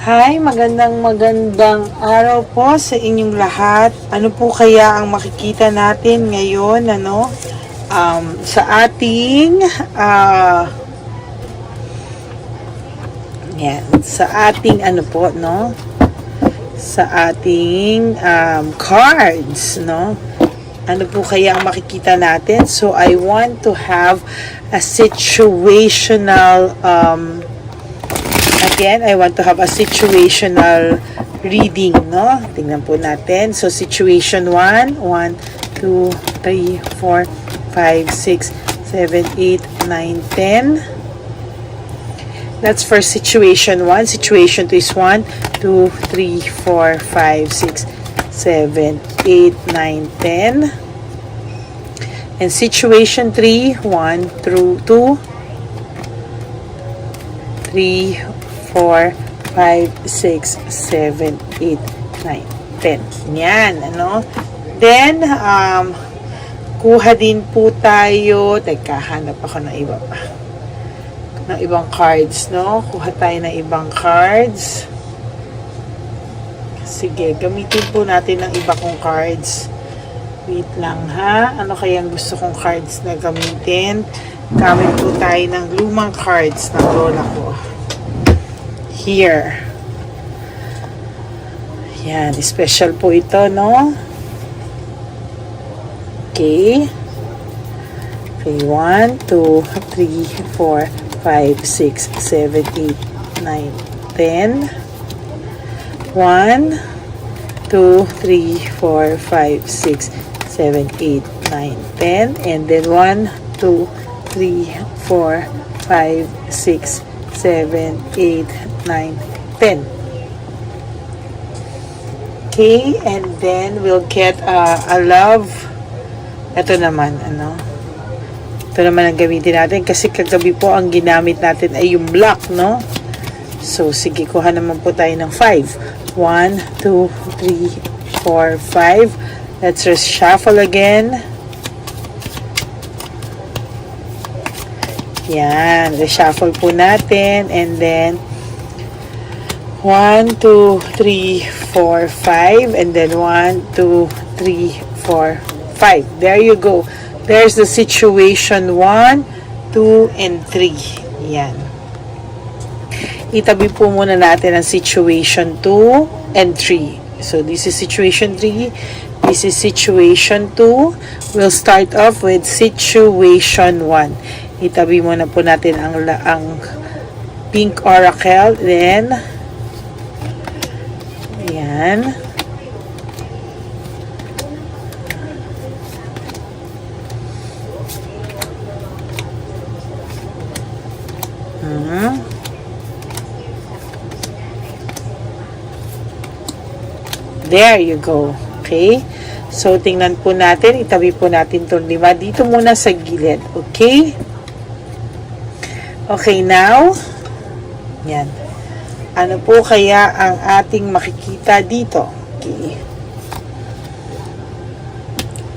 Hi, magandang araw po sa inyong lahat. Ano po kaya ang makikita natin ngayon, sa ating sa ating sa ating cards, no? Ano po kaya ang makikita natin? So I want to have a situational again, I want to have a situational reading, no? Tingnan po natin. So, situation 1, 1, 2, 3, 4, 5, 6, 7, 8, 9, 10. That's for situation 1. Situation 2 is 1, 2, 3, 4, 5, 6, 7, 8, 9, 10. And situation 3, 1 through 2, 3, 4, 5, 6, 7, 8, 9, 10. Yan, ano? Then, kuha din po tayo. Teka, hanap ako ng iba pa. Ng ibang cards, no? Kuha tayo ng ibang cards. Sige, gamitin po natin ng iba kong cards. Wait lang, ha? Ano kayang gusto kong cards na gamitin? Gamit po tayo ng lumang cards ng lola ko. Here. Yan, special po ito, no? Okay. Okay, 1, 2, 3, 4, 5, 6, 7, 8, 9, 10. 1, 2, 3, 4, 5, 6, 7, 8, 9, 10. And then 1, 2, 3, 4, 5, 6, 7, 8, 9, 10. Okay, and then we'll get a love. Ito naman, ito naman ang gamitin natin kasi kagabi po ang ginamit natin ay yung black, no? So, sige, kuha naman po tayo ng 5. 1, 2, 3, 4, 5. Let's reshuffle again. Yan, reshuffle po natin. And then, 1, 2, 3, 4, 5. And then, 1, 2, 3, 4, 5. There you go. There's the situation 1, 2, and 3. Yan. Itabi po muna natin ang situation 2 and 3. So, this is situation 3. This is situation 2. We'll start off with situation 1. Itabi muna po natin ang pink oracle. Then, yan. There you go. Okay? So, tingnan po natin. Itabi po natin itong 5. Dito muna sa gilid. Okay? Okay, now. Yan. Ano po kaya ang ating makikita dito? Okay.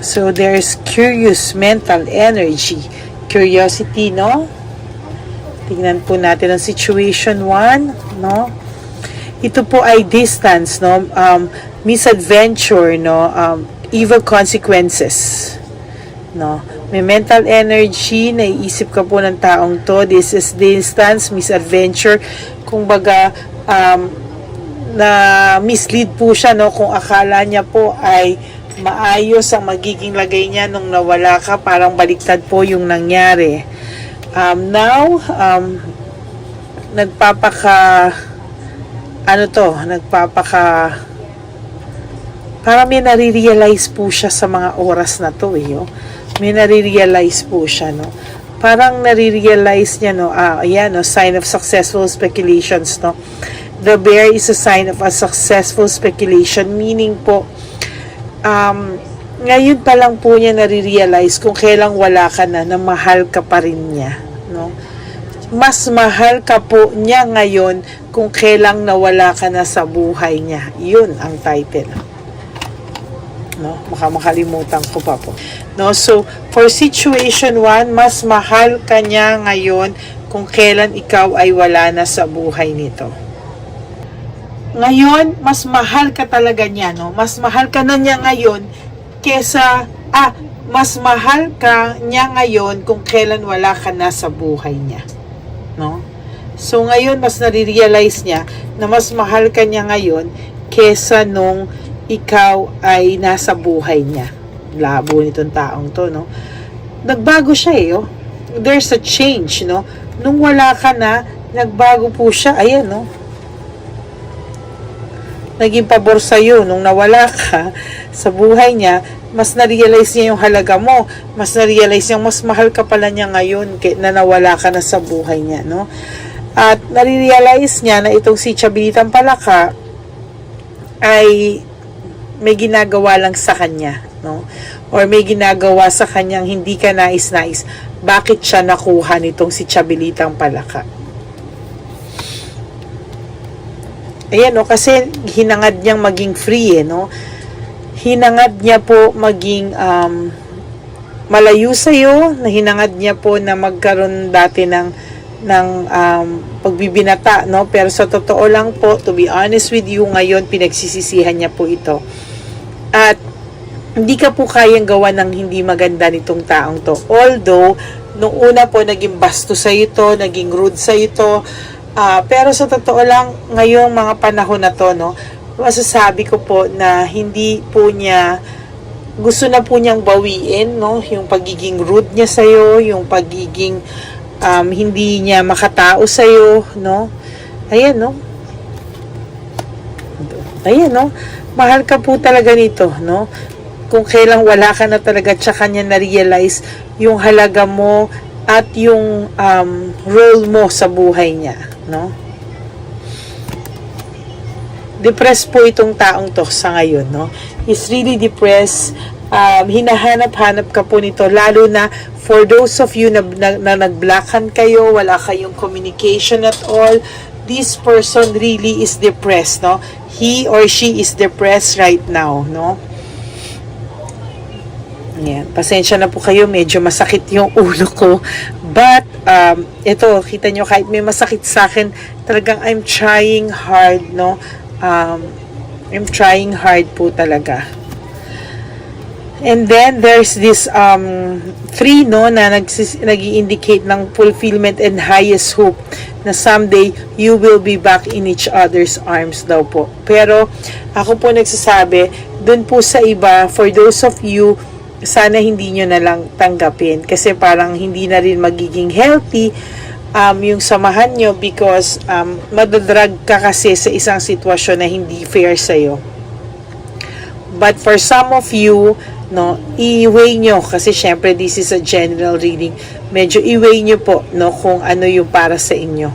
So, there's curious mental energy. Curiosity, no? Tingnan po natin ang situation 1, no? Ito po ay distance, no? Misadventure, no? Evil consequences, no? May mental energy, naiisip ka po ng taong to. This is distance, misadventure. Kung baga, na mislead po siya, no? Kung akala niya po ay maayos ang magiging lagay niya nung nawala ka, parang baliktad po yung nangyari. Now, parang may nare-realize po siya sa mga oras na to, oh. May nare-realize po siya, no? Parang nare-realize niya, no? Ayan, no? Sign of successful speculations, no? The bear is a sign of a successful speculation, meaning po, ngayon pa lang po niya nare-realize kung kailang wala ka na mahal ka pa rin niya, no? Mas mahal ka po niya ngayon kung kailang nawala ka na sa buhay niya. Yun ang title. No? Makalimutan ko pa po. No? So, for situation 1, mas mahal ka niya ngayon kung kailan ikaw ay wala na sa buhay nito. Ngayon, mas mahal ka talaga niya, no? Mas mahal ka na niya ngayon kesa, mas mahal ka niya ngayon kung kailan wala ka na sa buhay niya, no? So, ngayon, mas nare-realize niya na mas mahal ka niya ngayon kesa nung ikaw ay nasa buhay niya. Labo nitong taong to, no? Nagbago siya eh, oh. There's a change, no? Nung wala ka na, nagbago po siya. Ayan, no? Naging pabor sa'yo. Nung nawala ka sa buhay niya, mas na-realize niya yung halaga mo. Mas na-realize niya, mas mahal ka pala niya ngayon na nawala ka na sa buhay niya, no? At nare-realize niya na itong si Chabilitang Palaka ay may ginagawa lang sa kanya, no? Or may ginagawa sa kanyang hindi ka nais-nais. Bakit siya nakuha nitong si Chabilitang Palaka? Ayan, no? Kasi hinangad niyang maging free, no? Hinangad niya po maging malayo sa'yo, na hinangad niya po na magkaroon dati ng pagbibinata, no? Pero sa totoo lang po, to be honest with you, ngayon pinagsisisihan niya po ito. At hindi ka po kayang gawa ng hindi maganda nitong taong to. Although, nung una po, naging bastos sa ito, naging rude sa ito, pero sa totoo lang, ngayong mga panahon na to, no, masasabi ko po na hindi po niya, gusto na po niyang bawiin, no, yung pagiging rude niya sa'yo, yung pagiging hindi niya makatao sa'yo, no. Ayan, no. Ayan, no. Mahal ka po talaga nito, no. Kung kailang wala ka na talaga, tsaka niya na-realize yung halaga mo at yung role mo sa buhay niya, no? Depressed po itong taong to sa ngayon, no? He's really depressed. Hinahanap-hanap ka po nito, lalo na for those of you na nag-blackan kayo, wala kayong communication at all, this person really is depressed, no? He or she is depressed right now, no? Yan. Pasensya na po kayo, medyo masakit yung ulo ko. But, ito, kita nyo, kahit may masakit sa akin, talagang I'm trying hard, no? I'm trying hard po talaga. And then, there's this 3, no, na nag-i-indicate ng fulfillment and highest hope na someday you will be back in each other's arms daw po. Pero, ako po nagsasabi, dun po sa iba, for those of you, sana hindi nyo na lang tanggapin kasi parang hindi na rin magiging healthy yung samahan nyo because madadrag ka kasi sa isang sitwasyon na hindi fair sa'yo. But for some of you, no, i-weigh nyo kasi syempre this is a general reading. Medyo i-weigh nyo po, no, kung ano yung para sa inyo.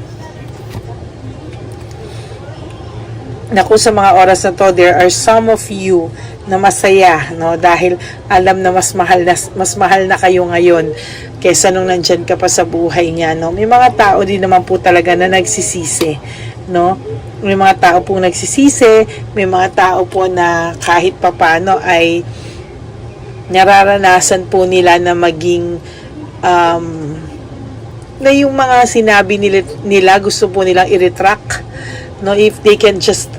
Naku, sa mga oras na to, there are some of you na masaya, no, dahil alam na mas mahal na kayo ngayon kaysa nung nandyan ka pa sa buhay niya, no. May mga tao din naman po talaga na nagsisisi, no. May mga tao pong nagsisisi, may mga tao po na kahit papano ay nararanasan po nila na maging na yung mga sinabi nila gusto po nilang i-retract, no, if they can just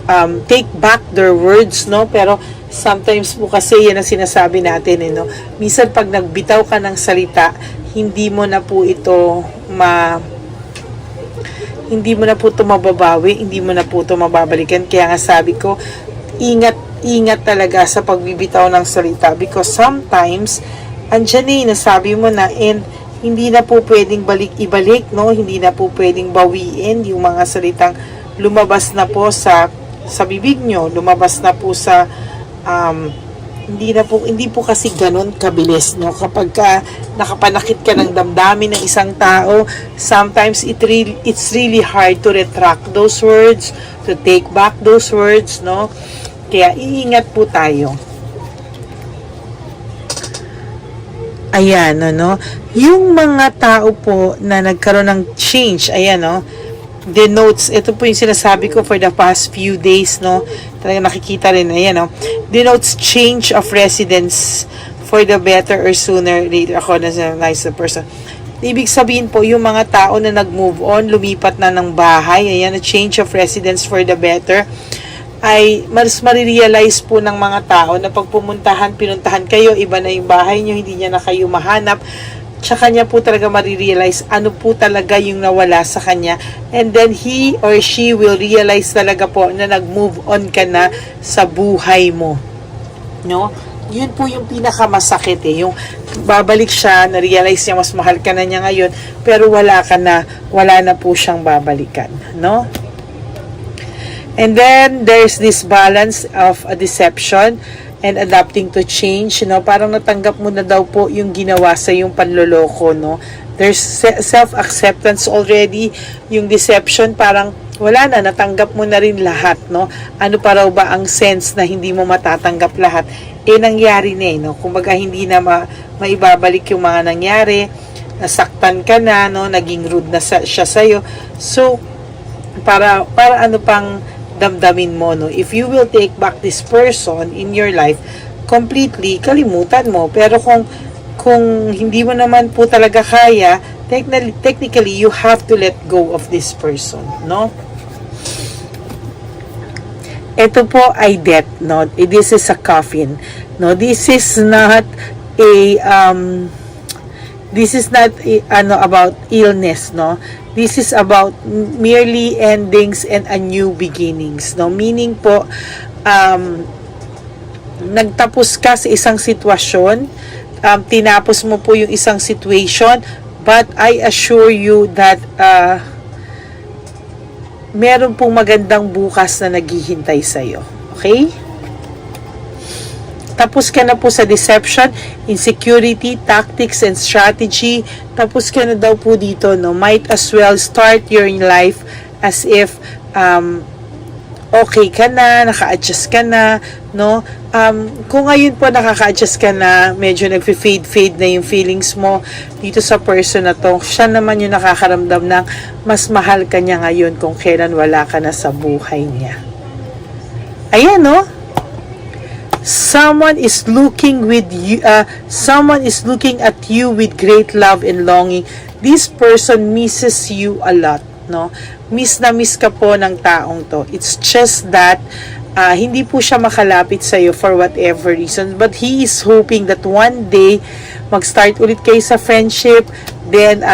take back their words, no. Pero sometimes po kasi yan ang sinasabi natin, no. Minsan pag nagbitaw ka ng salita, hindi mo na po ito mababawi, hindi mo na po ito mababalikan. Kaya nga sabi ko, ingat talaga sa pagbibitaw ng salita because sometimes andyan nasabi mo na and hindi na po pwedeng ibalik, no. Hindi na po pwedeng bawiin yung mga salitang lumabas na po sa bibig nyo, lumabas na po sa hindi po kasi ganun kabilis, no. Kapag nakapanakit ka ng damdamin ng isang tao, sometimes it's really hard to retract those words, to take back those words, no. Kaya iingat po tayo. Ayan, no. Yung mga tao po na nagkaroon ng change, ayan, no, denotes, ito po yung sinasabi ko for the past few days, no, talagang nakikita rin, ayan, no, denotes change of residence for the better or sooner later. Ako na nice person. Ibig sabihin po, yung mga tao na nag-move on, lumipat na ng bahay, ayan, a change of residence for the better. ay mas marirealize po ng mga tao na pag pinuntahan kayo, iba na yung bahay nyo, hindi niya na kayo mahanap, tsaka niya po talaga marirealize ano po talaga yung nawala sa kanya, and then he or she will realize talaga po na nag-move on ka na sa buhay mo, no? Yun po yung pinakamasakit yung babalik siya, na-realize niya mas mahal ka na niya ngayon, pero wala na po siyang babalikan, no? And then there's this balance of a deception and adapting to change, parang natanggap mo na daw po yung ginawa sa yung panloloko, no? There's self-acceptance already. Yung deception, parang wala na, natanggap mo na rin lahat, no? Ano pa raw ba ang sense na hindi mo matatanggap lahat? Nangyari na no? Kumbaga, hindi na maibabalik yung mga nangyari, nasaktan ka na, no? Naging rude na siya sa'yo. So, para ano pang damdamin mo, no? If you will take back this person in your life, completely, kalimutan mo. Pero kung hindi mo naman po talaga kaya, technically, you have to let go of this person, no? Ito po ay death, no? This is a coffin, no? This is not about illness, no? This is about merely endings and a new beginnings, no? Meaning po, nagtapos ka sa isang sitwasyon, tinapos mo po yung isang situation, but I assure you that meron pong magandang bukas na naghihintay sa'yo. Okay? Tapos ka na po sa deception, insecurity, tactics, and strategy. Tapos ka na daw po dito, no? Might as well start your life as if okay ka na, naka-adjust ka na, no? Kung ngayon po nakaka-adjust ka na, medyo nag-fade na yung feelings mo dito sa person na to, siya naman yung nakakaramdam ng mas mahal ka niya ngayon kung kailan wala ka na sa buhay niya. Ayan, no? Someone is looking at you with great love and longing. This person misses you a lot, no? Miss na miss ka po ng taong to. It's just that hindi po siya makalapit sa iyo for whatever reason, but he is hoping that one day mag-start ulit kayo sa friendship, then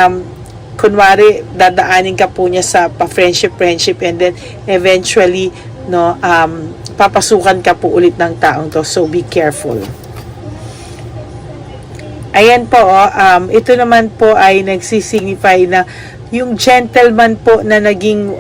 kunwari dadaanin ka po niya sa pa-friendship, and then eventually, no, papasukan ka po ulit ng taong to. So be careful. Ayan po, ito naman po ay nagsisignify na yung gentleman po na naging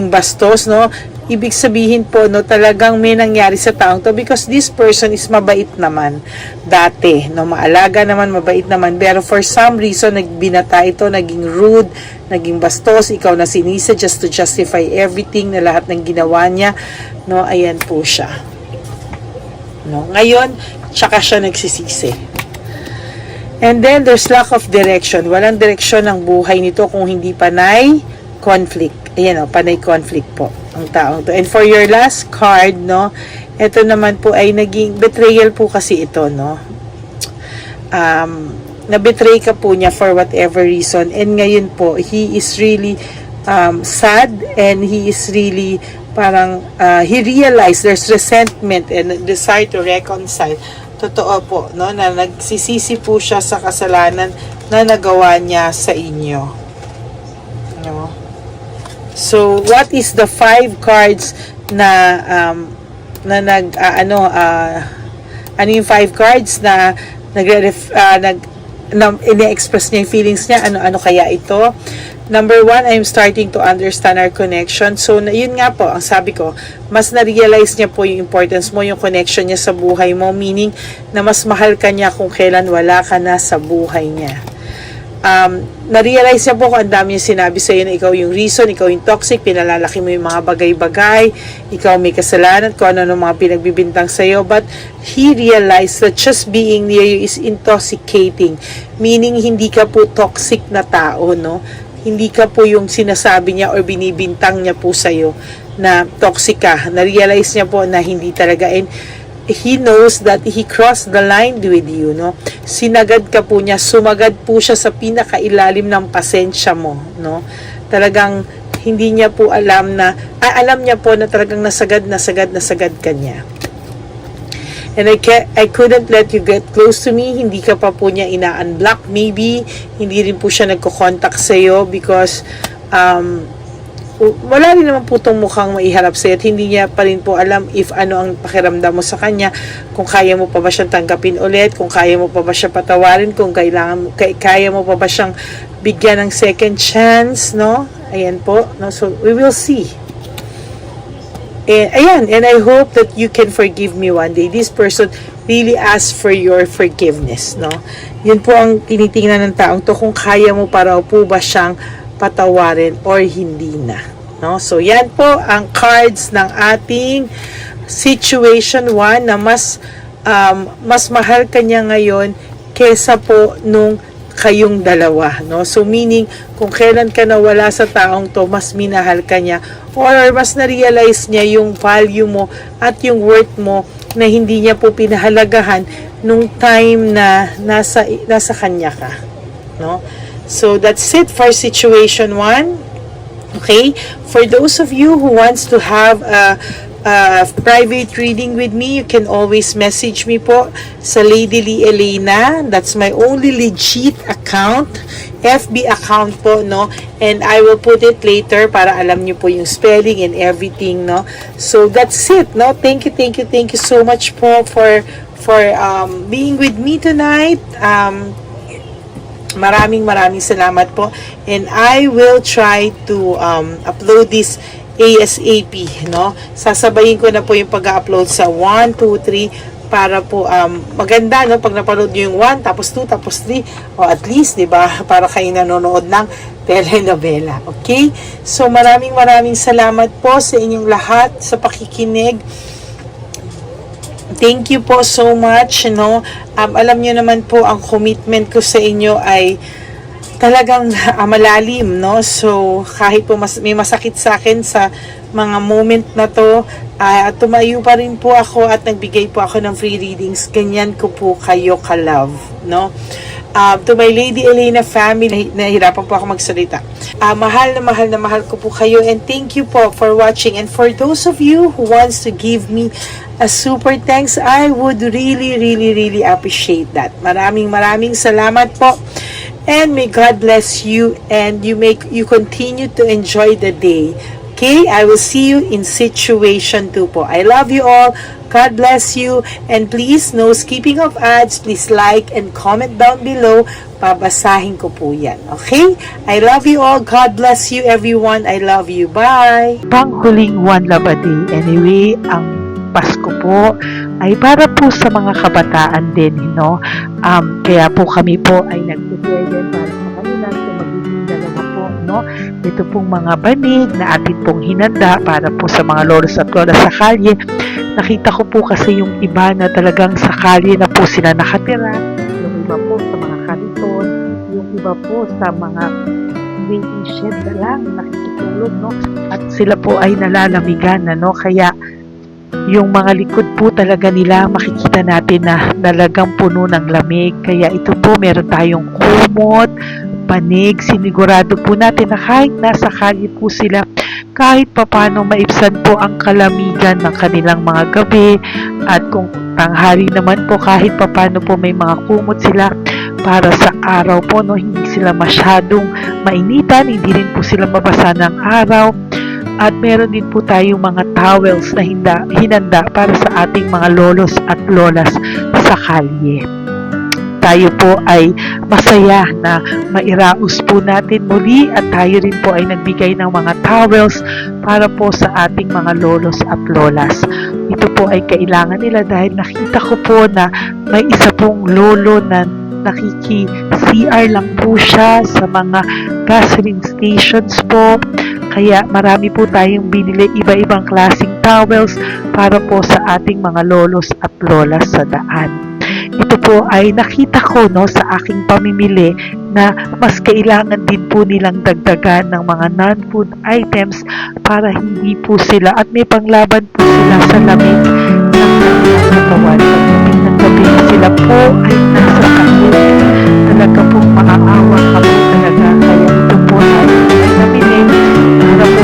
bastos, no? Ibig sabihin po, no, talagang may nangyari sa taong to, because this person is mabait naman dati, no? Maalaga naman, mabait naman, pero for some reason nagbinata ito, naging rude, naging bastos, ikaw na sinisa just to justify everything na lahat ng ginawa niya, no? Ayan po siya, no? Ngayon tsaka siya nagsisisi. And then there's lack of direction. Walang direksyon ng buhay nito kung hindi panay conflict. Ayan, panay conflict po ang taong to. And for your last card, no, ito naman po ay naging betrayal po kasi ito, no. Na-betray ka po niya for whatever reason, and ngayon po he is really sad, and he is really parang he realized there's resentment and desire to reconcile. Totoo po, no, na nagsisisi po siya sa kasalanan na nagawa niya sa inyo, no. So what is the 5 cards na ano yung 5 cards na ini-express niya yung feelings niya? Ano kaya ito? Number 1, I'm starting to understand our connection. So, yun nga po, ang sabi ko, mas na-realize niya po yung importance mo, yung connection niya sa buhay mo, meaning na mas mahal ka niya kung kailan wala ka na sa buhay niya. Na-realize niya po kung ang dami niya sinabi sa iyo na ikaw yung reason, ikaw yung toxic, pinalalaki mo yung mga bagay-bagay, ikaw may kasalanan, kung ano mga pinagbibintang sa iyo, but he realized that just being near you is intoxicating, meaning hindi ka po toxic na tao, no? Hindi ka po yung sinasabi niya or binibintang niya po sa'yo na toxic ka. Na-realize niya po na hindi talaga. And he knows that he crossed the line with you, no? Sinagad ka po niya. Sumagad po siya sa pinakailalim ng pasensya mo, no? Talagang hindi niya po alam na, alam niya po na talagang nasagad ka niya. And I couldn't let you get close to me. Hindi ka pa po niya ina-unblock maybe. Hindi rin po siya nagko-contact sa'yo because wala rin naman po itong mukhang maiharap sa'yo at hindi niya pa rin po alam if ano ang pakiramdam mo sa kanya, kung kaya mo pa ba siyang tanggapin ulit, kung kaya mo pa ba siya patawarin, kung kaya mo pa ba siyang bigyan ng second chance, no? Ayan po, no? So we will see. And I hope that you can forgive me one day. This person really asks for your forgiveness, no? Yun po ang tinitingnan ng taong to, kung kaya mo pa raw po ba siyang patawarin or hindi na, no? So yan po ang cards ng ating situation 1 na mas mahal ka niya ngayon kesa po nung kayong dalawa, no? So meaning kung kailan ka nawala sa taong to, mas minahal ka niya or mas na-realize niya yung value mo at yung worth mo na hindi niya po pinahalagahan nung time na nasa kanya ka, no? So that's it for situation 1. Okay? For those of you who wants to have a private reading with me, you can always message me po sa Lady Lee Elena. That's my only legit account, FB account po, no? And I will put it later para alam niyo po yung spelling and everything, no? So that's it, no? Thank you so much po for being with me tonight. Maraming salamat po, and I will try to upload this ASAP, no? Sasabayin ko na po yung pag-upload sa 1, 2, 3 para po maganda, no, pag napanood niyo yung 1 tapos 2 tapos 3, o at least, 'di ba, para kayo nanonood ng telenovela. Okay? So maraming salamat po sa inyong lahat sa pakikinig. Thank you po so much, no? Alam niyo naman po ang commitment ko sa inyo ay talagang malalim, no? So kahit po may masakit sa akin sa mga moment na to, tumayo pa rin po ako at nagbigay po ako ng free readings. Ganyan ko po kayo ka-love, no? To my Lady Elena family, nahirapan po ako magsalita. Mahal na mahal ko po kayo, and thank you po for watching. And for those of you who wants to give me a super thanks, I would really appreciate that. Maraming salamat po. And may God bless you, and you continue to enjoy the day. Okay? I will see you in situation 2 po. I love you all. God bless you. And please, no skipping of ads. Please like and comment down below. Babasahin ko po yan. Okay? I love you all. God bless you, everyone. I love you. Bye! Panghuling One Love a Day. Anyway, ang Pasko po ay para po sa mga kabataan din, no? Kaya po kami po ay nag-prepare din para sa kanila, so magiging dalawa po, no? Ito pong mga banig na atin pong hinanda para po sa mga lolos at lola sa kalye. Nakita ko po kasi yung iba na talagang sa kalye na po sila nakatira, yung iba po sa mga kariton, yung iba po sa mga waiting shed na lang nakikitulog, no? At sila po ay nalalamigan na, no? Kaya yung mga likod po talaga nila makikita natin na talagang puno ng lamig. Kaya ito po, meron tayong kumot, panig. Sinigurado po natin na kahit nasa kalye po sila, kahit papano maibsan po ang kalamigan ng kanilang mga gabi. At kung tanghali naman po, kahit papano po may mga kumot sila para sa araw po, no? Hindi sila masyadong mainitan, hindi rin po sila mabasa ng araw. At meron din po tayong mga towels na hinanda para sa ating mga lolos at lolas sa kalye. Tayo po ay masaya na mairaos po natin muli, at tayo rin po ay nagbigay ng mga towels para po sa ating mga lolos at lolas. Ito po ay kailangan nila dahil nakita ko po na may isa pong lolo na nakiki-CR lang po siya sa mga gasoline stations po. Kaya marami po tayong binili iba-ibang klaseng towels para po sa ating mga lolos at lolas sa daan. Ito po ay nakita ko, no, sa aking pamimili na mas kailangan din po nilang dagdagan ng mga non-food items para hindi po sila, at may panglaban po sila sa lamig ng katawan. Pagdating ng gabi, sila po ay nasa sakit. Talaga pong maaawa ka po talaga. Kaya ito po ay nabili para po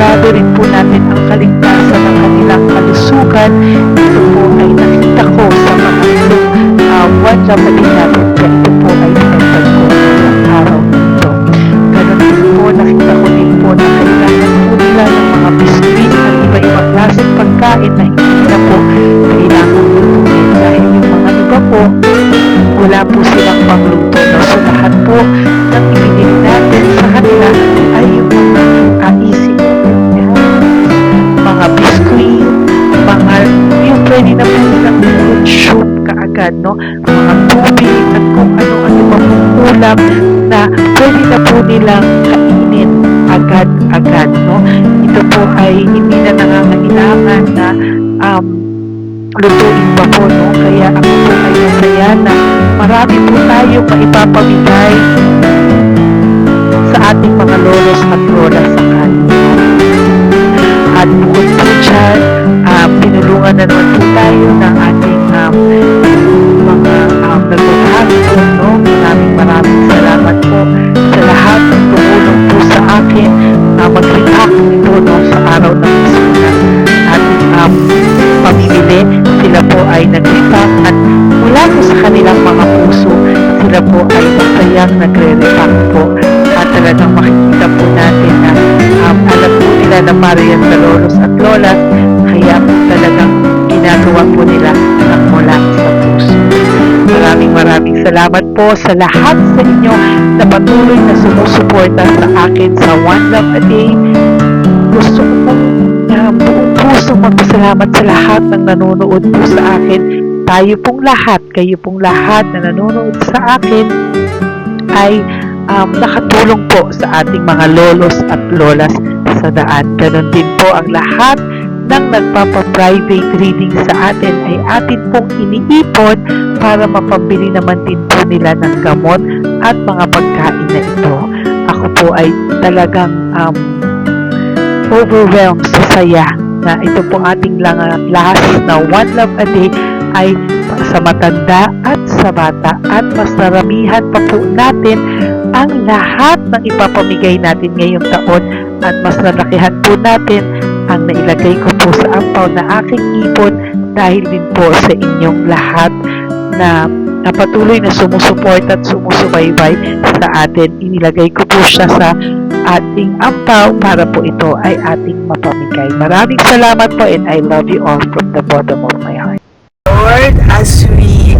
masigurado rin po natin ang kaligtasan ng kanilang kalusugan. Ito po ay nakita ko sa mga one Japanese natin kaya ito po ay pinagtag ko ng araw nito. Ganon din po, nakita ko din po na kailangan po nila ng mga biskuit at iba-ibang klaseng pagkain na hindi na po kailangan lutuin dahil yung mga iba po wala po silang pangluto. No? So lahat po ng ibinili natin sa kanila ay yung mga easy mga biskuit, mga yung pwede na po nilang consume kaagad, no? Mga tubig at kung ano-ano pang ulam na pwede na po nilang kainin agad-agad, no? Ito po ay hindi na nangangailangan na lutuin pa po, no? Kaya ako po ay masaya na marami po tayo maipapamigay sa ating mga lolos at lola sa kanila. At bukod po dyan, pinulungan na naman po tayo ng ating mga nagpapahapon, no? Maraming salamat po sa lahat ng tumulong po sa akin mag-react ito, no? Sa araw ng Isuna ating pamimili. Sila po ay nag-react at mula po sa kanilang mga puso, sila po ay masayang nagre-react po. At talagang makikita po natin na alam po nila na marian sa lolos at lolas, kaya po talagang ginagawa po nila ng mula sa puso. Maraming salamat po sa lahat sa inyo na patuloy na sumusuporta sa akin sa One Love a Day. Gusto ko pong buong puso magpasalamat sa lahat ng nanonood po sa akin. Tayo pong lahat, kayo pong lahat na nanonood sa akin ay nakatulong po sa ating mga lolos at lolas sa daan. Ganon din po ang lahat ng nagpapa-private reading sa atin ay atin pong iniipon para mapambili naman din po nila ng gamot at mga pagkain na ito. Ako po ay talagang overwhelmed sa saya na ito po ating last na One Love a Day ay sa matanda at sa bata at mas naramihan pa po natin ang lahat ng ipapamigay natin ngayong taon at mas nalakihan po natin ang nailagay ko po sa ampaw na aking ipon dahil din po sa inyong lahat na patuloy na sumusuporta at sumusubaybay sa atin. Inilagay ko po siya sa ating ampaw para po ito ay ating mapamigay. Maraming salamat po and I love you all from the bottom of my heart. Lord, as we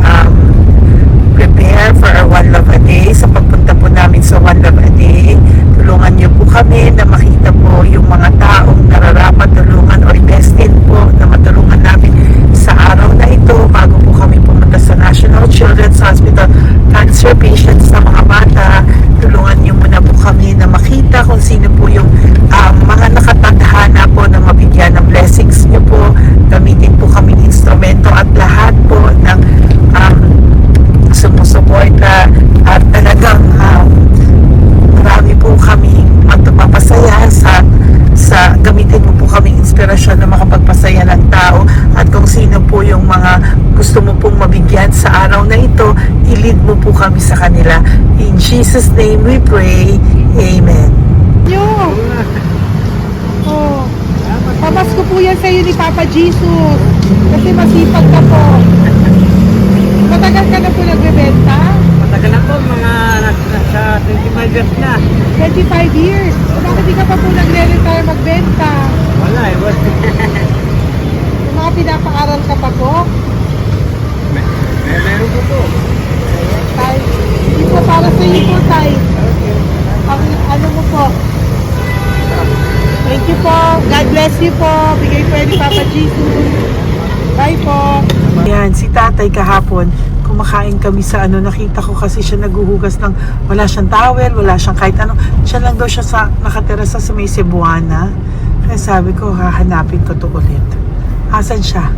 prepare for our One Love a Day, sa pagpunta po namin sa One Love a Day, tulungan niyo po kami na makita po yung mga taong nararapat tulungan or destined po na matulungan namin sa araw na ito bago po kami pumunta sa National Children's Hospital cancer patients sa mga bata. Tulungan niyo muna po kami na makita kung sino po yung mga nakatadhana po na mabigyan ng blessings niyo po. Gamitin po kaming instrumento at lahat po ng sumusuporta at talagang marami po kami magpapasaya sa gamitin mo po kaming inspirasyon na makapagpasaya ng tao at kung sino po yung mga gusto mo pong mabigyan sa araw na ito, i-lead mo po kami sa kanila. In Jesus' name we pray. Amen. Oh, pamasko po yan sa'yo ni Papa Jesus kasi masipag ka po. Matagal ka na po nagbebenta? Matagal na po, mga nasa 25 years na. 25 years? Bakit di ka pa po nagre-retire magbenta? Wala eh, wala. Yung mga pinapaaral ka pa po? Meron po po. Tay, hindi po para sa iyo po, Tay. Ang ano mo po? Thank you po. God bless you po. Bigay po yan ni Papa Jesus. Bye po. Yan, si tatay kahapon, kumakain kami sa nakita ko kasi siya naghuhugas ng, wala siyang towel, wala siyang kahit ano. Siya lang daw siya nakatira sa may Cebuana. Kaya sabi ko, hahanapin ko to ulit. Asan siya?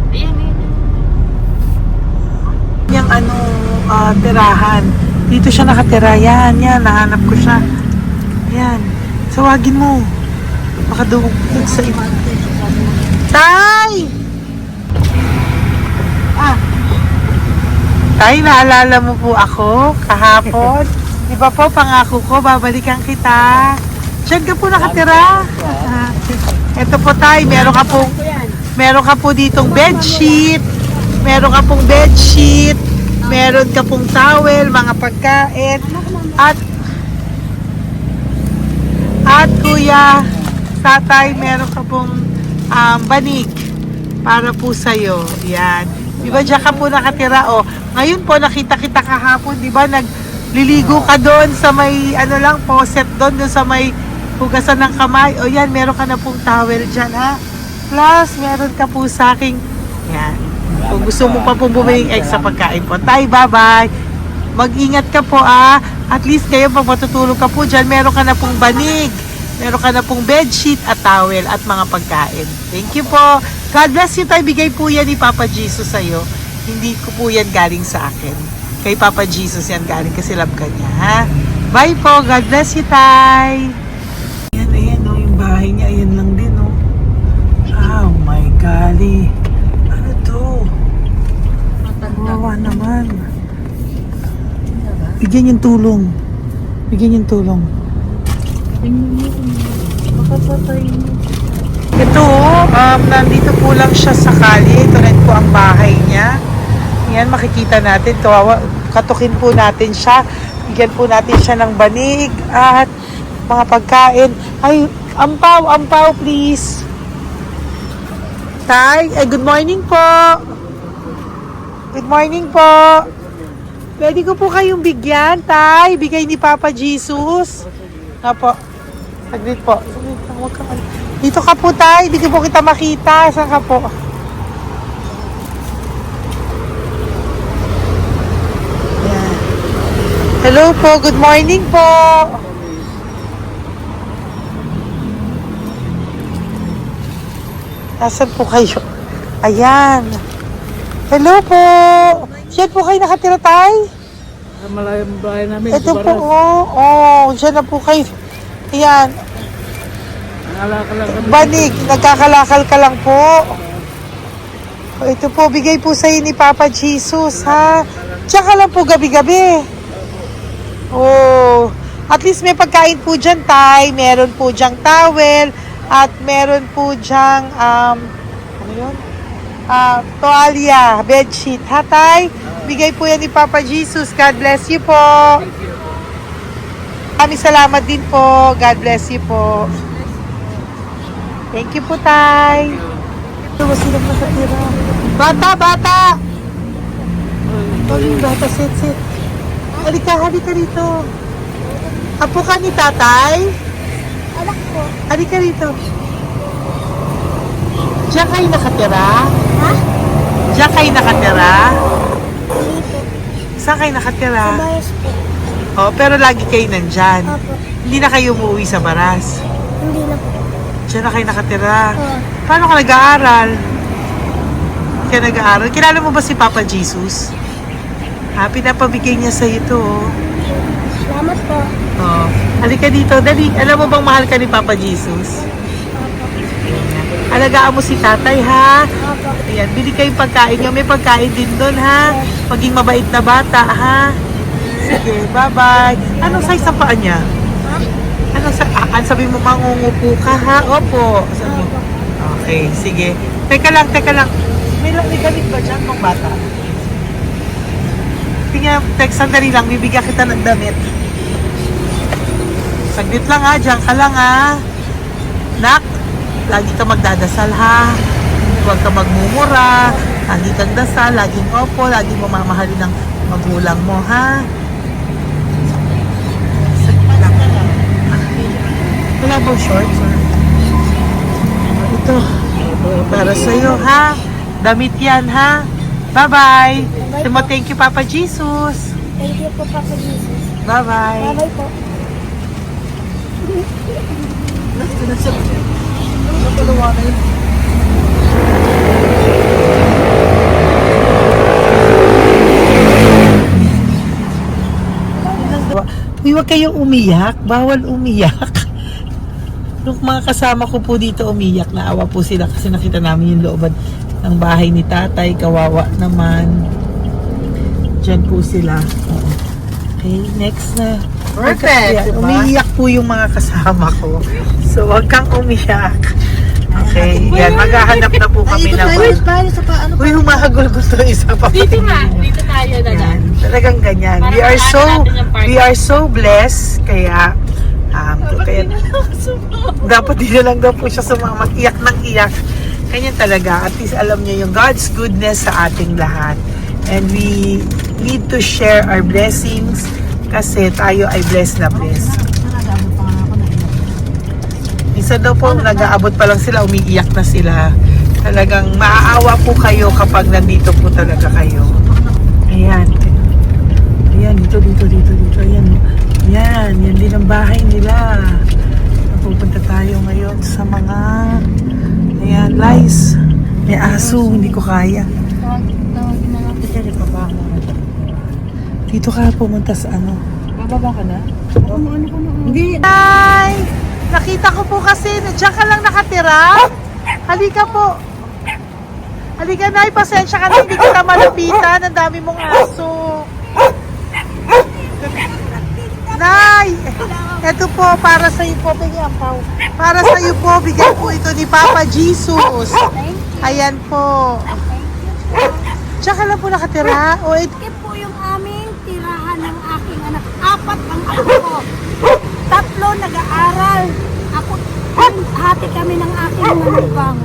Yung tirahan. Dito siya nakatira. Yan, nahanap ko siya. Yan. Tawagin mo. Baka doon sa iba. Tay! Tay, naalala mo po ako kahapon? Di ba po, pangako ko, babalikan kita. Diyan ka po nakatira. Ito po tayo, meron ka po ditong bedsheet. Meron ka pong bedsheet. Meron ka pong towel, mga pagkain. At kuya, tatay, meron ka pong banig para po sa'yo. Yan. Di ba dyan ka po nakatira? O, ngayon po, nakita kita kahapon, di ba? Nagliligo ka doon sa may, faucet doon sa may hugasan ng kamay. O yan, meron ka na pong towel dyan, ha? Plus, meron ka po sa aking, yan. Kung gusto mo pa pong bumili extra pagkain po. Tay, bye-bye. Mag-ingat ka po, At least kayo, pag matutulog ka po dyan, meron ka na pong banig. Meron ka na pong bedsheet at towel at mga pagkain. Thank you po. God bless you, Tay. Bigay po yan ni Papa Jesus sa'yo. Hindi ko po yan galing sa akin. Kay Papa Jesus yan galing kasi love ka niya, ha? Bye po. God bless you, Tay. Ayan, yung bahay niya. Ayan lang din, Oh my golly. Ano to? Wawa naman. Bigyan yung tulong. Ito, nandito po lang siya sa kalye. Ito rin po ang bahay niya. Yan, makikita natin. Katukin po natin siya. Bigyan po natin siya ng banig at mga pagkain. Ay, ampaw, please. Tay, good morning po. Good morning po. Pwede ko po kayong bigyan, Tay. Bigay ni Papa Jesus. Apo. Saglit po. Dito ka po, Tay. Dito po kita makita. Saan ka po? Yan. Hello po. Good morning po. Nasaan po kayo? Ayan. Hello po. Diyan po kayo nakatira, Tay? Malayang bahay namin. Ito po, diyan na po kayo. Ayan. Banig, nagkakalakal ka lang po. Ito po, bigay po sa'yo ni Papa Jesus, ha? Tsaka lang po gabi-gabi. At least may pagkain po dyan, Tay. Meron po dyang towel. At meron po dyang, toalya, bedsheet. Ha, Tay? Bigay po yan ni Papa Jesus. God bless you po. Maraming salamat din po. God bless you po. Thank you po, Tay. Ito, sila nakatira. Bata! Bata, sit. Halika rito. Apo ka ni Tatay? Alak po. Halika rito. Diyan kayo nakatira? Ha? Diyan kayo nakatira? Hindi po. Saan kayo nakatira? Mabayas po. Pero lagi kayo nandyan. Opo. Hindi na kayo umuwi sa Baras. Hindi na po. Diyan na kayo nakatira. Oo. Paano ka nag-aaral? Kaya nag-aaral? Kilala mo ba si Papa Jesus? Pinapabigay niya sa'yo ito, Salamat po. Halika dito, dali. Alam mo bang mahal ka ni Papa Jesus? Opo. Alagaan mo si Tatay, ha? Opo. Ayan, bili kayong pagkain niyo. May pagkain din doon, ha? Maging mabait na bata, ha? Sige, bye-bye. Anong size ang paa niya? Ha? Sabi mo, mangungupo ka, ha? Opo. Sabi mo. Okay, sige. Teka lang. May gamit ba dyan ng bata? Tingnan, sandali lang. Bibigyan kita ng damit. Saglit lang, ha? Diyan ka lang, ha? Nak, lagi ka magdadasal, ha? Huwag ka magmumura. Lagi kang dasal. Laging opo. Laging mamamahalin ng magulang mo, ha? Saglit lang. Wala bang shorts? Ito. Para sa'yo, ha? Damit yan, ha? Bye-bye. Thank you, Papa Jesus. Thank you po, Papa Jesus. Bye-bye. Bye-bye po. Huwag kayong umiyak. Bawal umiyak. Yung mga kasama ko po dito umiyak, naawa po sila kasi nakita namin yung looban ng bahay ni Tatay. Kawawa naman. Diyan po sila. Okay, next na. Perfect, Yan, diba? umiiyak po yung mga kasama ko. So, wag kang umiyak. Okay, yan. Maghahanap na po kami ng Uy, humahagol ko to isa pa. Dito tayo na Yan. Talagang ganyan. We are so blessed. Kaya, dapat dito lang daw po siya sumama. Iyak ng iyak. Kanya talaga. At least alam niyo yung God's goodness sa ating lahat. And we need to share our blessings kasi tayo ay blessed na blessed. Isa daw po, nag-aabot pa lang sila, umiiyak na sila. Talagang maaawa po kayo kapag nandito po talaga kayo. Ayan. Ayan, dito. Ayan. Yan din ang bahay nila. Pupunta tayo ngayon sa mga ayan, lice. May aso, hindi ko kaya. Dito ka pumunta sa ano? Bababa ka na? Hindi. Hi! Nakita ko po kasi, diyan ka lang nakatira. Halika po. Halika na, pasensya ka na, hindi kita malapitan. Ang dami mong aso. Nay! Ito po, para sa iyo po, bigyan po. Para sa iyo po, bigyan po ito ni Papa Jesus. Ayan po. Diyan ka lang po nakatira. O, Ito po yung aming tirahan ng aking anak. 4 ang anak ko. 3 nag-aaral. Ako, hati kami ng aking manugang.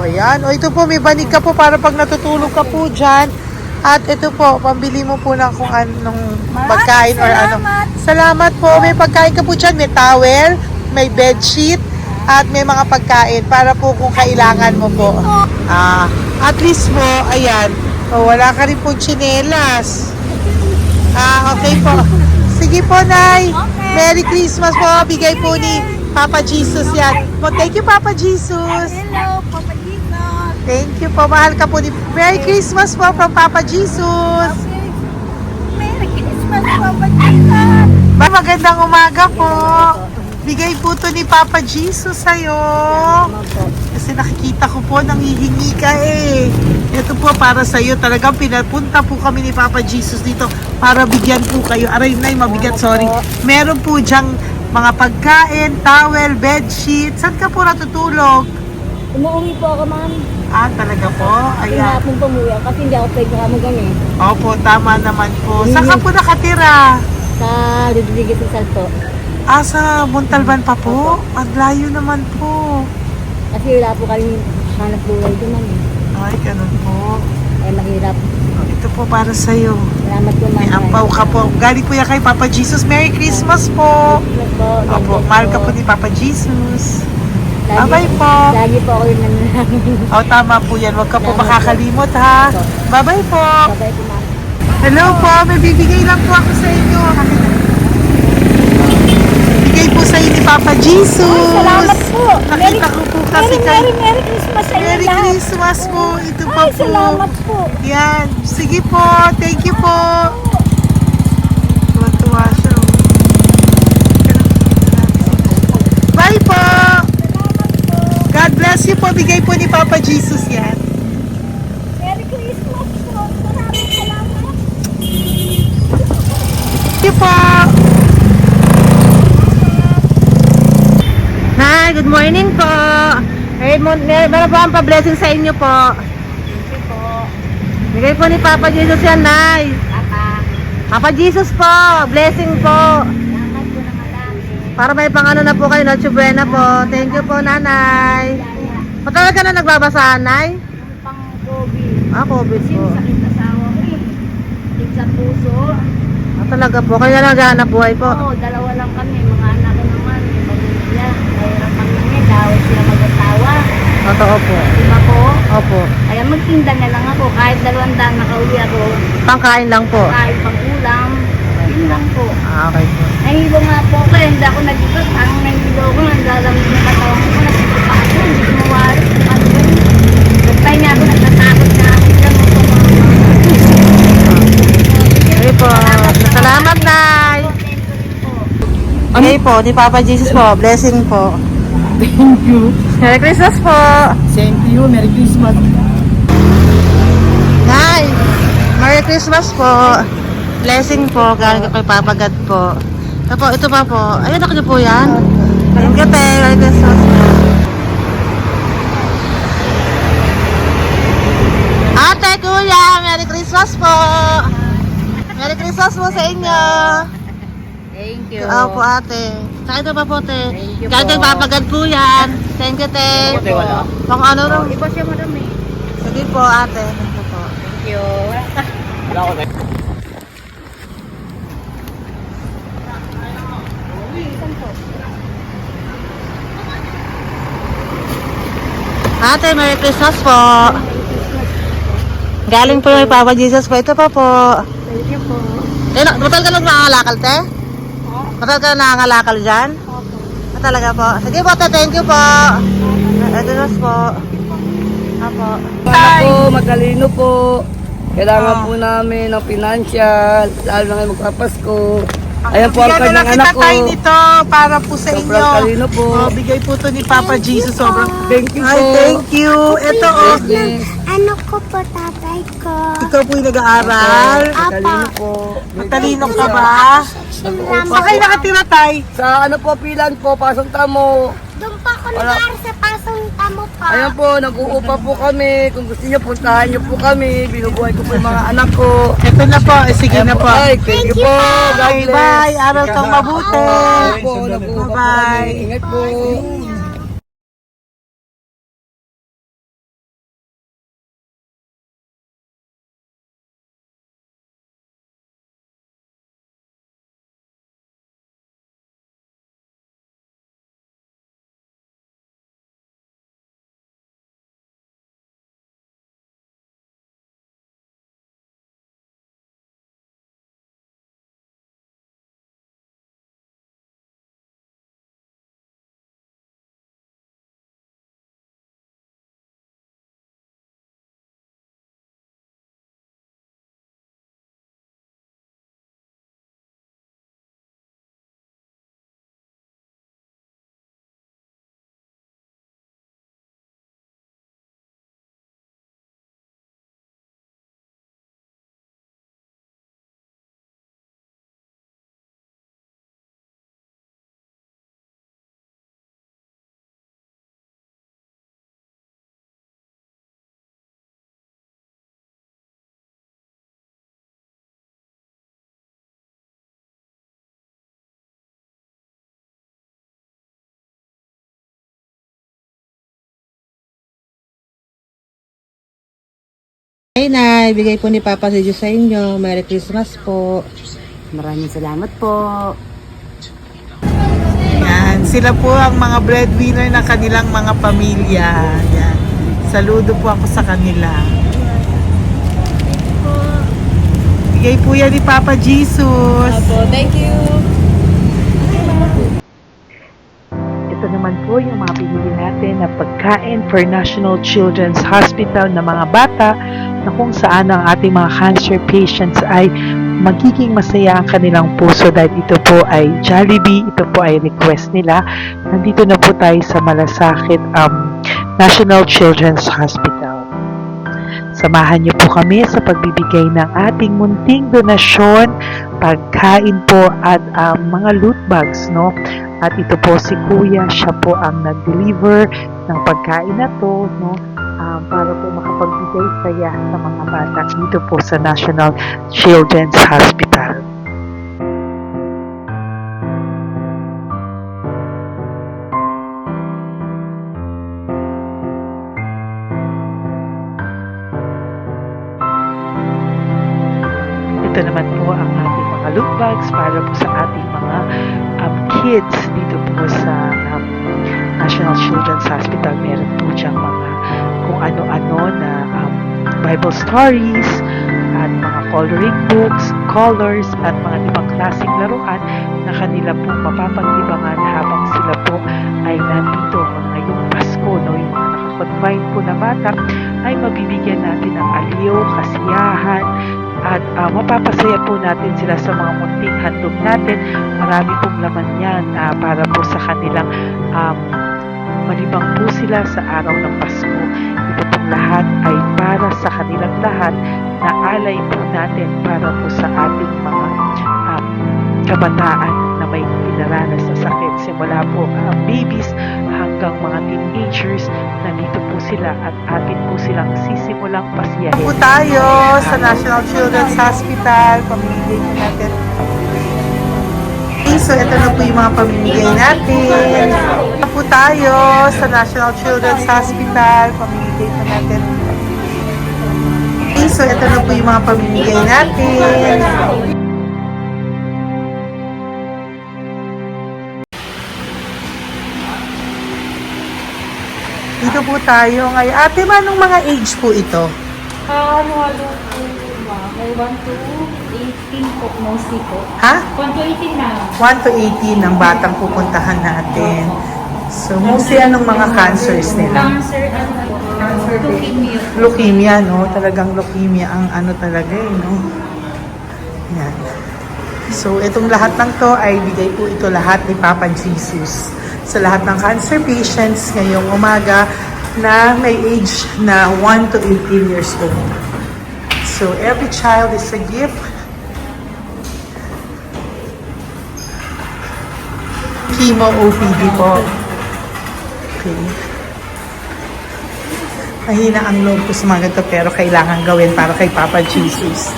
ayan. O, ito po, may banig ka po para pag natutulog ka po dyan. At ito po, pambili mo po ng kung anong pagkain or ano. Salamat po. May pagkain ka po dyan. May towel, may bedsheet, at may mga pagkain para po kung kailangan mo po. At least po, ayan. O, wala ka rin po tsinelas. Okay po. Sige po, Nay. Merry Christmas po. Bigay po ni Papa Jesus yan. Thank you, Papa Jesus. Hello, Papa Jesus. Thank you po. Mahal ka po ni... Merry Christmas po from Papa Jesus. Merry Christmas, Papa Jesus. Magandang umaga po. Bigay po to ni Papa Jesus sa'yo. Kasi nakikita ko po, nanghihingi ka eh. Ito po para sa'yo. Talagang pinapunta po kami ni Papa Jesus dito para bigyan po kayo. Aray, Nay, mabigat, sorry. Meron po dyang mga pagkain, towel, bedsheet. Saan ka po natutulog? Umuwi po ako, ma'am. Talaga po? Ayan. Pinapong pumuya kasi hindi ako pwede kamagan eh. Opo, tama naman po. Saan ka po nakatira? Sa Rodriguez ng Salto. Sa Montalban pa po? Ang layo naman po. Kasi wala po kami hanap buhay doon, ma'am. Ay, ganun po. Mahirap. Ito po para sa'yo. Salamat po, ma'am. May ampaw ka po. Galing po yan kay Papa Jesus. Merry Christmas po. Opo, mahal ka po ni Papa Jesus. Bye-bye po. Lagi po ako yung nananangin. Tama po yan. Huwag ka po makakalimot ha. Bye-bye po. Babay po, ma'am. Hello po. May bibigay lang po ako sa inyo. Bigay po sa inyo ni Papa Jesus. Salamat po. Nakita ko po kasi kay... Merry Christmas sa inyo Merry lahat. Christmas po. Ito pa Ay, po. salamat po. Yan. Sige po. Thank you po. Tuwa-tuwa siya. Bye po. God bless you po. Bigay po ni Papa Jesus yan. Merry Christmas po. Maraming salamat. Thank you po. Hi, good morning po. Meron po ang pa-blessing sa inyo po. Thank you po. Bigay po ni Papa Jesus yan, Nay. Papa. Papa Jesus po. Blessing po. Salamat po ng malaki. Para may pangano na po kayo, Noche Buena po. Thank you po, Nanay. Matagal ka na nagbabasahan, Nay? Pang COVID. COVID Kasi po. sakit na asawa ko eh. Sakit sa puso. Talaga po. Kaya naghahanap buhay po. Oo, 2 lang kami. Mga anak ko naman. May pamilya. Mayroon kami niya. Dawit sila mag-asawa. Totoo po. Diba po? Opo. Kaya magtinda na lang ako. Kahit 200 nakauwi ako. Pangkain lang po. Kahit pang ulam. Yun lang po. Okay po. Nahilo nga po ako. Hindi ako nag-ibig. Parang nahilo ko. Naglalamig na katawan ko. Nagsipa ako. Hindi ko mawari. Ano ba yun? Nagpay nga ako. Nagtatakot na ako. Okay po. Salamat, Nay. Okay po. Ni Papa Jesus po. Blessing po. Thank you. Merry Christmas po. Same to you. Merry Christmas. Nay, Merry Christmas po. Blessing po. Galing kay Papa God po. ito pa po. Ay, anak niyo po yan? Thank you, te. Merry Christmas po. Ate, kuya, Merry Christmas po. Merry Christmas po sa inyo. Thank you. Opo, ate. Saka ito pa po, te. Thank you Kahit po. nagpapagad po yan. Thank you, te. Ate, wala. Pang ano rin. Iba siya madami. Sige po, ate. Thank you po. Thank you. Wala ko na. Ate, Merry Christmas po. Galing po may Papa Jesus po. Ito pa po. Thank you po. Matal ka lang nangangalakal, te? Matal ka lang nangangalakal dyan? Talaga po. Sige po, te. Thank you po. Ito po. Apo. Ano po, matalino po. Kailangan po namin ng financial, lalo na ngayon magpapasko. Ayan po ang Bigyan na kanyang lang kita anak ko. tayo nito para po sa inyo. Sobrang talino po. Oh, bigay po to ni Papa Jesus. Sobrang Thank you Ay, po. thank you. Ito, oh. Yes. Ano ko po, tatay ko? Ikaw po yung nag-aaral. Matalino po. Matalino ka ba? Salamat. Saan kayo nakatira, tay? Sa ano po, pilan po, pasong tamo. Doon pa ako nag-aaral sa pasong tamo pa. Ayan po, nag-uupa po kami. Kung gusto niyo, puntahan niyo po kami. Binubuhay ko po yung mga anak ko. Ito na po. Sige na po. Ay, thank you po. God Okay, bless. bye. Aral kang mabuti. Po, nag-uupa po Bye-bye. kami. Ingat po. Hey, Nay. Bigay po ni Papa Jesus sa inyo. Merry Christmas po. Maraming salamat po. Yan. Sila po ang mga breadwinner ng kanilang mga pamilya. Yan. Saludo po ako sa kanila. Bigay po yan ni Papa Jesus. Thank you. Ito naman po yung mga pinili natin na pagkain for National Children's Hospital na mga bata na kung saan ang ating mga cancer patients ay magiging masaya ang kanilang puso dahil ito po ay Jollibee, ito po ay request nila. Nandito na po tayo sa Malasakit National Children's Hospital. Samahan niyo po kami sa pagbibigay ng ating munting donasyon, pagkain po at mga loot bags, no? At ito po si Kuya, siya po ang nag-deliver ng pagkain na to, no? Para po makapagbigay saya sa mga bata dito po sa National Children's Hospital. Ito naman po ang ating mga loot bags para po sa ating mga kids dito po sa National Children's Hospital. Meron po diyang mga kung ano-ano na Bible stories at mga coloring books, colors at mga ibang klaseng laruan na kanila po mapapag-ibangan habang sila po ay nandito ngayong Pasko, no? Yung mga nakakonfine po na bata ay mabibigyan natin ng aliw, kasiyahan at mapapasaya po natin sila sa mga munting handog natin. Marami pong laman yan para po sa kanilang malibang po sila sa araw ng Pasko. Ito pong lahat ay para sa kanilang lahat na alay po natin para po sa ating mga kabataan na may dinaranas na sakit. Simula po babies hanggang mga teenagers, nandito po sila at atin po silang sisimulang pasiyahin. Po tayo sa National Children's Hospital. Pamimigay po natin. So, ito na po yung mga pamimigay natin. Po tayo sa National Children's Hospital. Pamimigay po natin. So, ito na po yung mga pamimigay natin. Dito po tayo ngayon. Ate, manong mga age po ito? Halo-halo po, ma'am. May 1 to 18 po, mostly po. Ha? 1 to 18 na. 1 to 18 ang batang pupuntahan natin. So, mostly anong mga cancers nila? Cancer, ano po? Leukemia. Leukemia, no? Talagang leukemia ang ano talaga eh, no? Yan. So, itong lahat ng to ay bigay po ito lahat ni Papa Jesus sa lahat ng cancer patients ngayong umaga na may age na 1 to 18 years old. So, every child is a gift. Chemo OPD po. Okay. Mahina ang loob ko sa mga ganito pero kailangan gawin para kay Papa Jesus.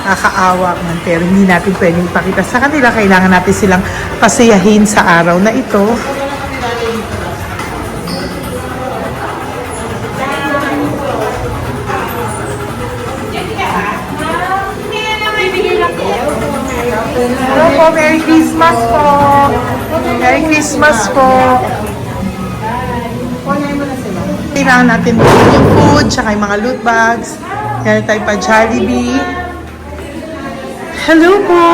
Nakakaawa man pero hindi natin pwedeng ipakita sa kanila. Kailangan natin silang pasayahin sa araw na ito. Hello po, Merry Christmas po. Merry Christmas po. Kailangan natin bilhin yung food, tsaka yung mga loot bags. Meron tayo pa Jollibee. Hello po.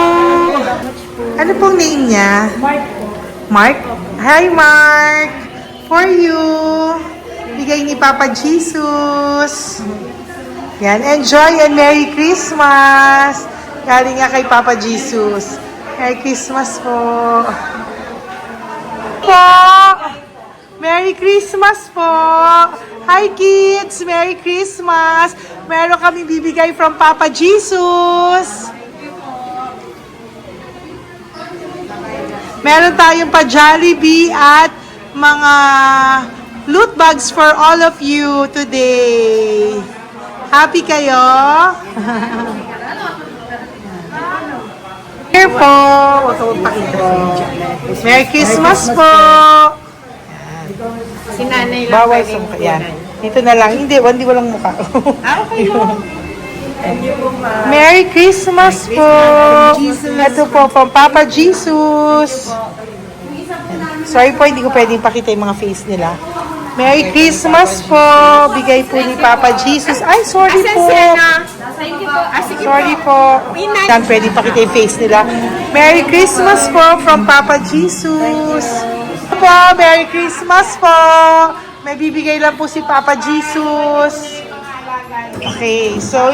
Ano pong name niya? Mark po. Mark? Hi, Mark. For you. Bigay ni Papa Jesus. Yan, enjoy and Merry Christmas. Galing nga kay Papa Jesus. Merry Christmas po. Merry Christmas po. Hi kids, Merry Christmas. Meron kami bibigay from Papa Jesus. Meron tayong pa Jollibee at mga loot bags for all of you today. Happy kayo? Here po. Merry Christmas po. Si nanay lang Bawal pwedeng sa yan. Dito na lang. Hindi walang mukha. okay po. Merry Christmas po. Ito po, from Papa Jesus. Sorry po, hindi ko pwedeng pakita yung mga face nila. Merry Christmas po. Bigay po ni Papa Jesus. Ay, sorry po. Thank you po. Sige Sorry po. Yan, pwedeng pakita yung face nila. Merry Christmas po from Papa Jesus. Po, Merry Christmas po. May bibigay lang po si Papa Jesus. Okay, so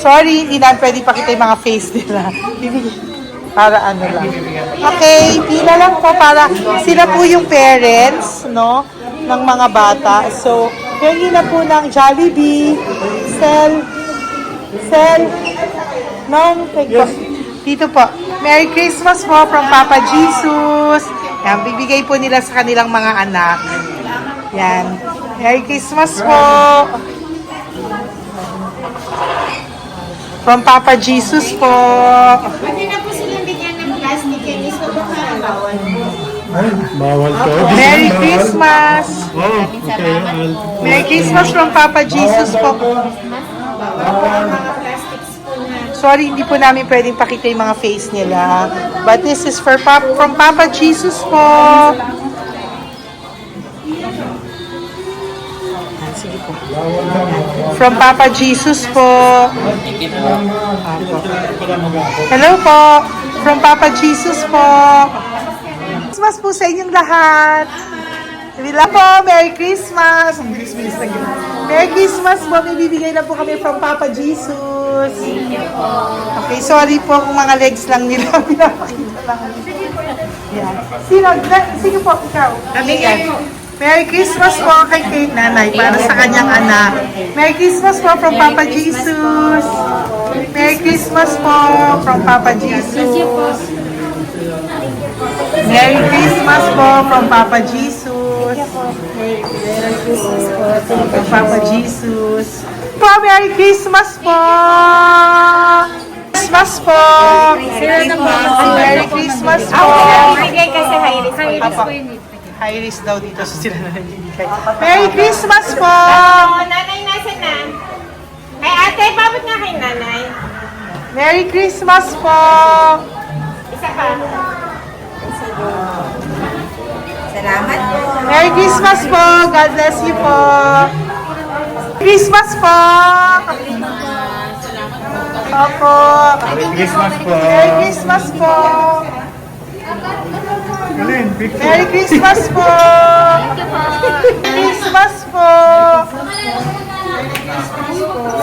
sorry, hindi na pwede pakita yung mga face nila. Para ano lang. Okay, pila lang po para sila po yung parents, no, ng mga bata. So, hingi na po ng Jollibee, dito po. Merry Christmas po from Papa Jesus. Yan, bibigay po nila sa kanilang mga anak. Yan. Merry Christmas po. From Papa Jesus po. Pwede na po silang bigyan ng plastic and iso po para bawal po. Ay, bawal to. Merry Christmas. Oh, okay. Merry Christmas from Papa Jesus po. Bawal mga plastics po na. Sorry, hindi po namin pwedeng pakita yung mga face nila. But this is for from Papa Jesus po. Sige po. From Papa Jesus po. Hello po. From Papa Jesus po. Christmas po sa inyong lahat. Wala po, Merry Christmas. Merry Christmas po. May bibigay na po kami from Papa Jesus. Okay, sorry po kung mga legs lang nila. Pinapakita lang. Yan. Sige po, ikaw. Bigyan mo. Merry Christmas po kay Nanay para sa kanyang anak. Merry Christmas po from Papa Jesus. Merry Christmas po from Papa Jesus. Merry Christmas po from Papa Jesus. From Papa Jesus. Po, Merry Christmas po. Christmas po. Merry Christmas po. Bigay kasi high-risk. Papa. High risk daw dito so sila na nagbibigay. Merry Christmas po! Nanay, nasa na? Ay, ate, pabot nga kay nanay. Merry Christmas po! Isa pa. Salamat po. Merry Christmas po! God bless you po! Christmas po! Opo! Merry Christmas po. Merry Christmas po! Alin, picture. Merry Christmas po! Christmas po!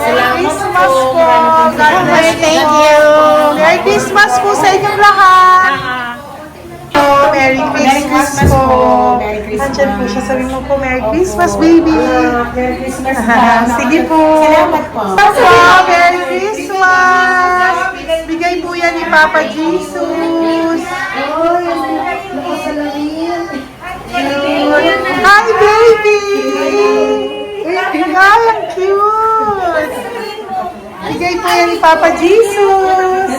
Merry Christmas po! God bless you! Merry Christmas po sa inyong lahat! Merry Christmas po! Nandiyan po siya. Sabi mo po, Merry Christmas, baby! Merry Christmas sige po! Salamat po! Merry Christmas! Bigay po yan ni Papa Jesus! Hi, baby! Hi, ang cute! Bigay po yan ni Papa Jesus!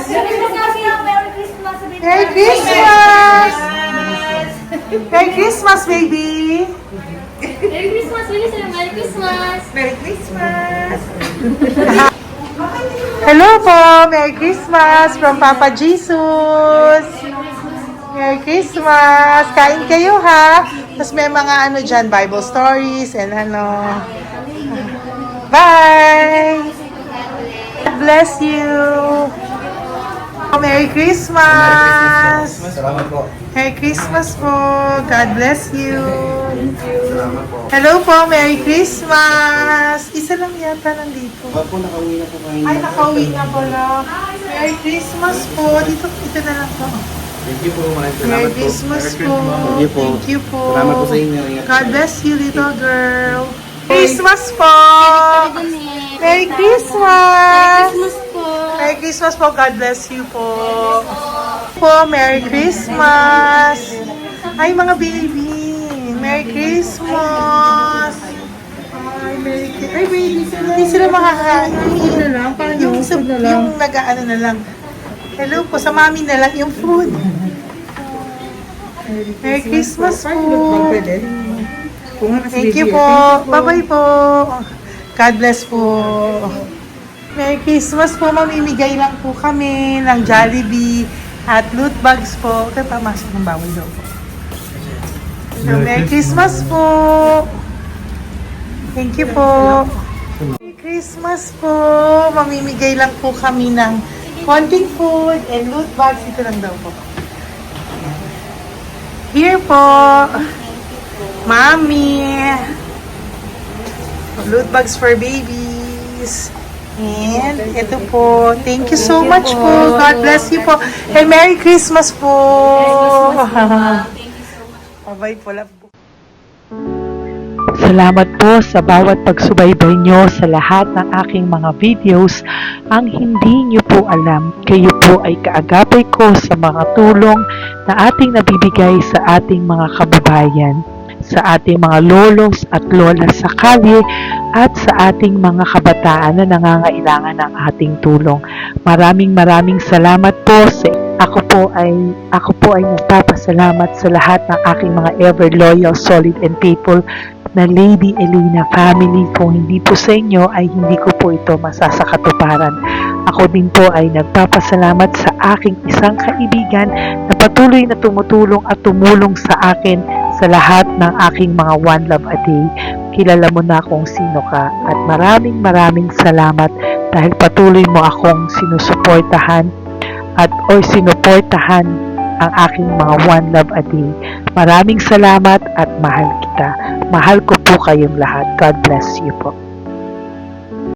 Merry Christmas! Merry Christmas, baby! Merry Christmas! Merry Christmas! Merry Christmas! Hello po! Merry Christmas from Papa Jesus! Merry Christmas! Kain kayo ha! Tapos may mga ano dyan, Bible stories and ano. Bye! God bless you! Merry Christmas! Salamat po. Merry Christmas po! God bless you! Hello po! Merry Christmas! Isa lang yata nandito. Opo, nakauwi na po kayo. Ay, nakauwi na pala. Merry Christmas po! Dito na lang po. Thank you po. Maraming salamat Merry po. Christmas Merry po! Christmas. Thank you po. Thank you po! Salamat po sa inyo. Ingat God po. bless you, little girl! Christmas po! Merry Christmas! Merry Christmas po! God bless you po! Merry Christmas! Ay, mga baby! Merry Christmas! Ay, baby! Hindi sila makakain. Yung nag-ano na lang. Hello po, sa mami na lang yung food. Merry Christmas po! Thank you po. Bye-bye po. God bless po. Merry Christmas po. Mamimigay lang po kami ng Jollibee at loot bags po. Kaya pamasok ng bawal daw po. So, Merry Christmas po. Thank you po. Merry Christmas po. Mamimigay lang po kami ng konting food and loot bags. Ito lang daw po. Here po. Mommy! Loot bags for babies. And ito po. Thank you so much po. God bless you po. And Merry Christmas po. Bye-bye po. Love po. Salamat po sa bawat pagsubaybay nyo sa lahat ng aking mga videos. Ang hindi nyo po alam, kayo po ay kaagapay ko sa mga tulong na ating nabibigay sa ating mga kababayan, sa ating mga lolos at lola sa kalye at sa ating mga kabataan na nangangailangan ng ating tulong. Maraming salamat po sa ako po ay nagpapasalamat sa lahat ng aking mga ever loyal, solid and faithful na Lady Elena family. Kung hindi po sa inyo ay hindi ko po ito masasakatuparan. Ako din po ay nagpapasalamat sa aking isang kaibigan na patuloy na tumutulong at tumulong sa akin sa lahat ng aking mga One Love a Day. Kilala mo na kung sino ka at maraming salamat dahil patuloy mo akong sinusuportahan o sinuportahan ang aking mga One Love a Day. Maraming salamat at mahal kita. Mahal ko po kayong lahat. God bless you po.